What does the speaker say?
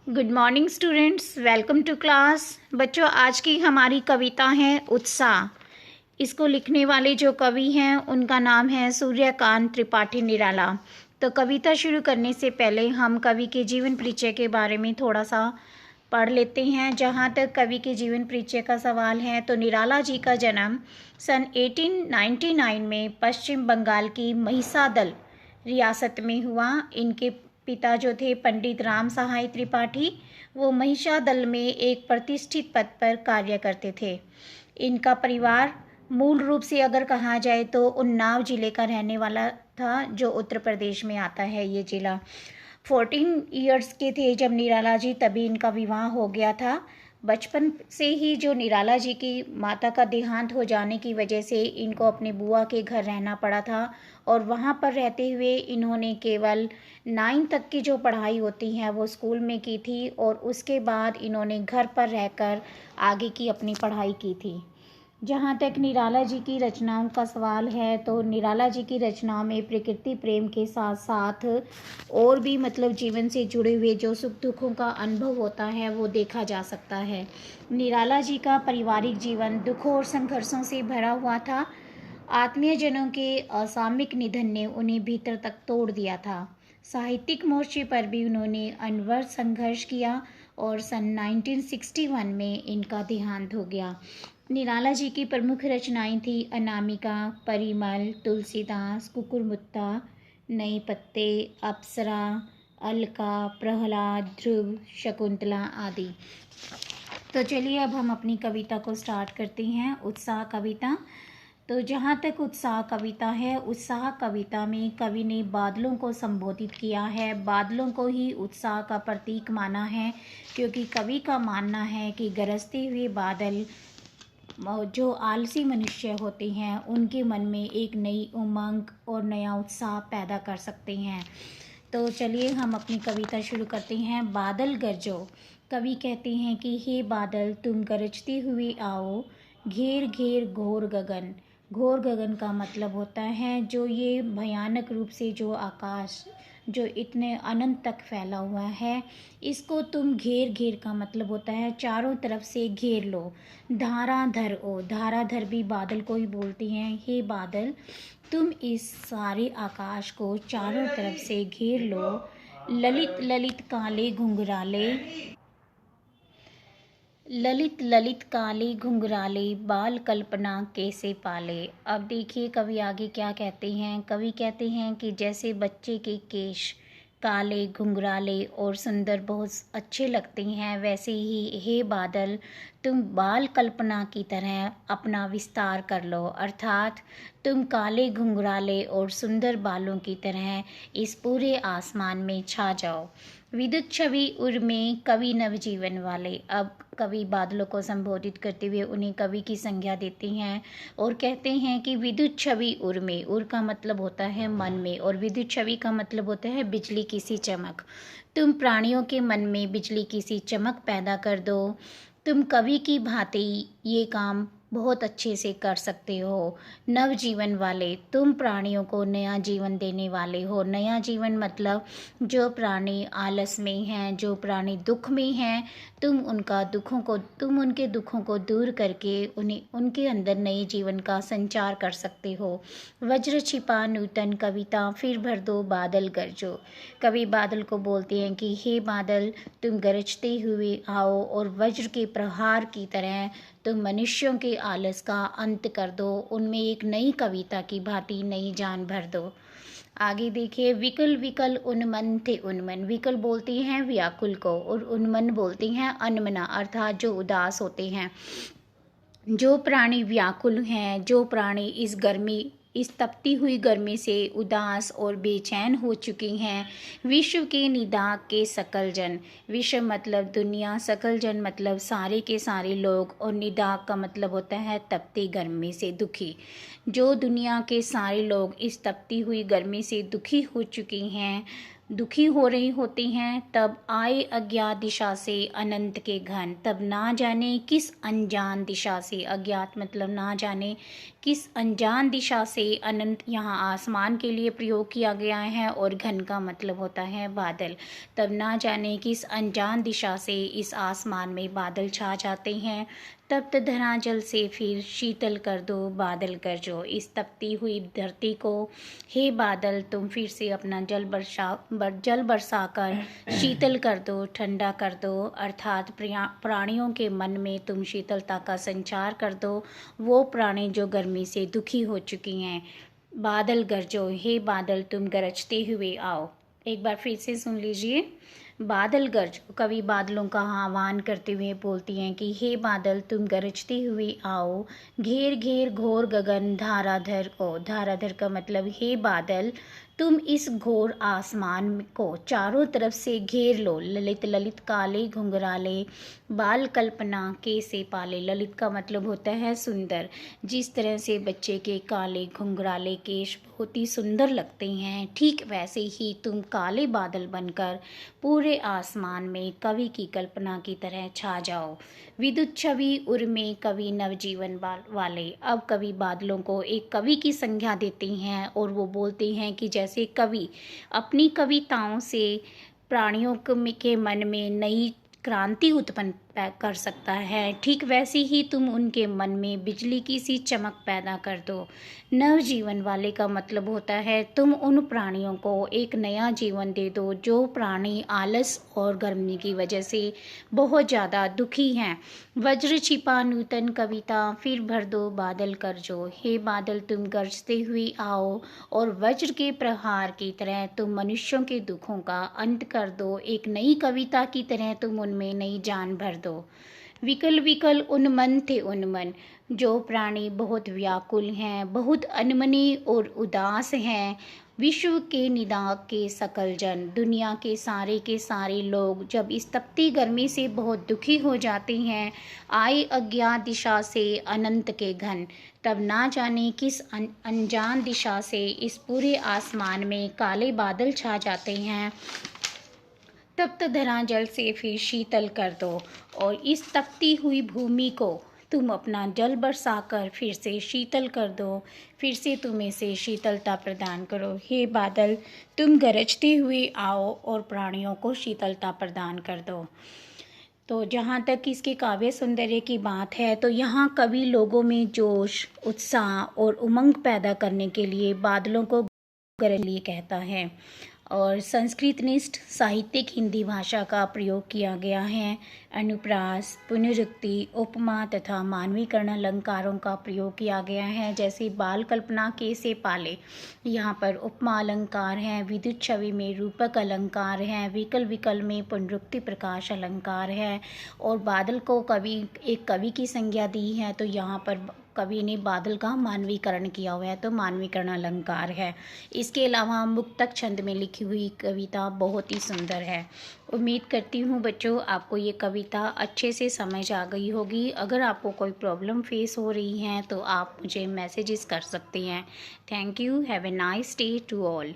Good morning students, welcome to class. बच्चों, आज की हमारी कविता है उत्साह। इसको लिखने वाले जो कवि हैं उनका नाम है सूर्यकांत त्रिपाठी निराला। तो कविता शुरू करने से पहले हम कवि के जीवन परिचय के बारे में थोड़ा सा पढ़ लेते हैं। जहाँ तक कवि के जीवन परिचय का सवाल है तो निराला जी का जन्म सन 1899 में पश्चिम बंगाल की महिसादल रियासत में हुआ। इनके पिता जो थे पंडित राम सहाय त्रिपाठी, वो महिषादल में एक प्रतिष्ठित पद पर कार्य करते थे। इनका परिवार मूल रूप से अगर कहा जाए तो उन्नाव जिले का रहने वाला था, जो उत्तर प्रदेश में आता है ये जिला। 14 ईयर्स के थे जब निराला जी, तभी इनका विवाह हो गया था। बचपन से ही जो निराला जी की माता का देहांत हो जाने की वजह से इनको अपने बुआ के घर रहना पड़ा था और वहाँ पर रहते हुए इन्होंने केवल 9 तक की जो पढ़ाई होती है वो स्कूल में की थी और उसके बाद इन्होंने घर पर रहकर आगे की अपनी पढ़ाई की थी। जहाँ तक निराला जी की रचनाओं का सवाल है तो निराला जी की रचनाओं में प्रकृति प्रेम के साथ साथ और भी जीवन से जुड़े हुए जो सुख दुखों का अनुभव होता है वो देखा जा सकता है। निराला जी का पारिवारिक जीवन दुखों और संघर्षों से भरा हुआ था। आत्मीयजनों के असामयिक निधन ने उन्हें भीतर तक तोड़ दिया था। साहित्यिक मोर्चे पर भी उन्होंने अनवरत संघर्ष किया और सन 1961 में इनका देहांत हो गया। निराला जी की प्रमुख रचनाएं थी अनामिका, परिमल, तुलसीदास, कुकुरमुत्ता, नए पत्ते, अप्सरा, अलका, प्रहलाद, ध्रुव, शकुंतला आदि। तो चलिए अब हम अपनी कविता को स्टार्ट करते हैं। उत्साह कविता। तो जहाँ तक उत्साह कविता है, उत्साह कविता में कवि ने बादलों को संबोधित किया है। बादलों को ही उत्साह का प्रतीक माना है, क्योंकि कवि का मानना है कि गरजते हुए बादल जो आलसी मनुष्य होते हैं उनके मन में एक नई उमंग और नया उत्साह पैदा कर सकते हैं। तो चलिए हम अपनी कविता शुरू करते हैं। बादल गरजो। कवि कहते हैं कि हे बादल, तुम गरजते हुए आओ, घेर घेर घोर गगन। घोर गगन का मतलब होता है जो ये भयानक रूप से जो आकाश जो इतने अनंत तक फैला हुआ है, इसको तुम घेर घेर का मतलब होता है चारों तरफ से घेर लो। धाराधर ओ, धाराधर भी बादल को ही बोलते हैं। हे बादल, तुम इस सारे आकाश को चारों तरफ से घेर लो। ललित ललित काले घुंघराले, ललित ललित काले घुंघराले, बाल कल्पना कैसे पाले। अब देखिए कवि आगे क्या कहते हैं। कवि कहते हैं कि जैसे बच्चे के केश काले, घुंघराले और सुंदर बहुत अच्छे लगते हैं, वैसे ही हे बादल, तुम बाल कल्पना की तरह अपना विस्तार कर लो, अर्थात तुम काले, घुंघराले और सुंदर बालों की तरह इस पूरे आसमान में छा जाओ। विद्युत छवि उर में कवि नवजीवन वाले। अब कवि बादलों को संबोधित करते हुए उन्हें कवि की संज्ञा देते हैं और कहते हैं कि विद्युत छवि उर में, उर का मतलब होता है मन में और विद्युत छवि का मतलब होता है बिजली की सी चमक। तुम प्राणियों के मन में बिजली की सी चमक पैदा कर दो। तुम कवि की भांति ये काम बहुत अच्छे से कर सकते हो। नवजीवन वाले, तुम प्राणियों को नया जीवन देने वाले हो। नया जीवन मतलब जो प्राणी आलस में हैं, जो प्राणी दुख में हैं, तुम उनके दुखों को दूर करके उन्हें उनके अंदर नए जीवन का संचार कर सकते हो। वज्र छिपा नूतन कविता, फिर भर दो बादल गरजो। कवि बादल को बोलते हैं कि हे बादल, तुम गरजते हुए आओ और वज्र के प्रहार की तरह तुम मनुष्यों के आलस का अंत कर दो, उनमें एक नई कविता की भांति नई जान भर दो। आगे देखिए। विकल विकल उन्मन थे उन्मन। विकल बोलते हैं व्याकुल को और उन्मन बोलते हैं अनमना, अर्थात जो उदास होते हैं। जो प्राणी व्याकुल हैं, जो प्राणी इस तपती हुई गर्मी से उदास और बेचैन हो चुके हैं। विश्व के निदाग के सकल जन। विश्व मतलब दुनिया, सकल जन मतलब सारे के सारे लोग और निदाग का मतलब होता है तपती गर्मी से दुखी। जो दुनिया के सारे लोग इस तपती हुई गर्मी से दुखी हो चुके हैं, दुखी हो रही होती हैं, तब आए अज्ञात दिशा से अनंत के घन, तब ना जाने किस अनजान दिशा से, अज्ञात मतलब ना जाने किस अनजान दिशा से, अनंत यहाँ आसमान के लिए प्रयोग किया गया है और घन का मतलब होता है बादल। तब ना जाने किस अनजान दिशा से इस आसमान में बादल छा जाते हैं, तप्त धराजल से फिर शीतल कर दो बादल गरजो। इस तपती हुई धरती को हे बादल तुम फिर से अपना जल बरसा कर शीतल कर दो, ठंडा कर दो, अर्थात प्राणियों के मन में तुम शीतलता का संचार कर दो, वो प्राणी जो गर्मी से दुखी हो चुकी हैं। बादल गरजो, हे बादल तुम गरजते हुए आओ। एक बार फिर से सुन लीजिए। बादल गरज, कवि बादलों का आह्वान करते हुए बोलती हैं कि हे बादल तुम गरजते हुए आओ, घेर घेर घोर गगन धाराधर को। धाराधर का मतलब हे बादल तुम इस घोर आसमान को चारों तरफ से घेर लो। ललित ललित काले घुंघराले बाल कल्पना के से पाले। ललित का मतलब होता है सुंदर। जिस तरह से बच्चे के काले घुंघराले केश बहुत ही सुंदर लगते हैं, ठीक वैसे ही तुम काले बादल बनकर पूरे आसमान में कवि की कल्पना की तरह छा जाओ। विद्युत छवि उर्मे कवि नवजीवन वाले। अब कवि बादलों को एक कवि की संज्ञा देते हैं और वो बोलते हैं कि जैसे कवि अपनी कविताओं से प्राणियों के मन में नई क्रांति उत्पन्न कर सकता है, ठीक वैसे ही तुम उनके मन में बिजली की सी चमक पैदा कर दो। नवजीवन वाले का मतलब होता है तुम उन प्राणियों को एक नया जीवन दे दो जो प्राणी आलस और गर्मी की वजह से बहुत ज़्यादा दुखी हैं। वज्र छिपा नूतन कविता फिर भर दो बादल कर जो। हे बादल तुम गरजते हुए आओ और वज्र के प्रहार की तरह तुम मनुष्यों के दुखों का अंत कर दो। एक नई कविता की तरह तुम उनमें नई जान भर दो। विकल विकल उन्मन थे उन्मन, जो प्राणी बहुत व्याकुल हैं, बहुत अनमने और उदास हैं। विश्व के निदा के सकल जन, दुनिया के सारे लोग जब इस तपती गर्मी से बहुत दुखी हो जाते हैं, आए अज्ञात दिशा से अनंत के घन, तब ना जाने किस अनजान दिशा से इस पूरे आसमान में काले बादल छा जाते हैं। तप्त धरा जल से फिर शीतल कर दो और इस तपती हुई भूमि को तुम अपना जल बरसाकर फिर से शीतल कर दो, फिर से तुम इसे शीतलता प्रदान करो। हे बादल तुम गरजते हुए आओ और प्राणियों को शीतलता प्रदान कर दो। तो जहाँ तक इसके काव्य सौंदर्य की बात है, तो यहाँ कवि लोगों में जोश, उत्साह और उमंग पैदा करने के लिए बादलों को गरज लिए कहता है। और संस्कृतनिष्ठ साहित्यिक हिंदी भाषा का प्रयोग किया गया है। अनुप्रास, पुनरुक्ति, उपमा तथा मानवीकरण अलंकारों का प्रयोग किया गया है। जैसे बाल कल्पना के से पाले, यहाँ पर उपमा अलंकार है, विद्युत छवि में रूपक अलंकार है, विकल विकल में पुनरुक्ति प्रकाश अलंकार है और बादल को एक कवि की संज्ञा दी है, तो यहाँ पर कवि ने बादल का मानवीकरण किया हुआ है, तो मानवीकरण अलंकार है। इसके अलावा मुक्तक छंद में लिखी हुई कविता बहुत ही सुंदर है। उम्मीद करती हूँ बच्चों आपको ये कविता अच्छे से समझ आ गई होगी। अगर आपको कोई प्रॉब्लम फेस हो रही है तो आप मुझे मैसेजेस कर सकते हैं। Thank you. Have a nice day to all.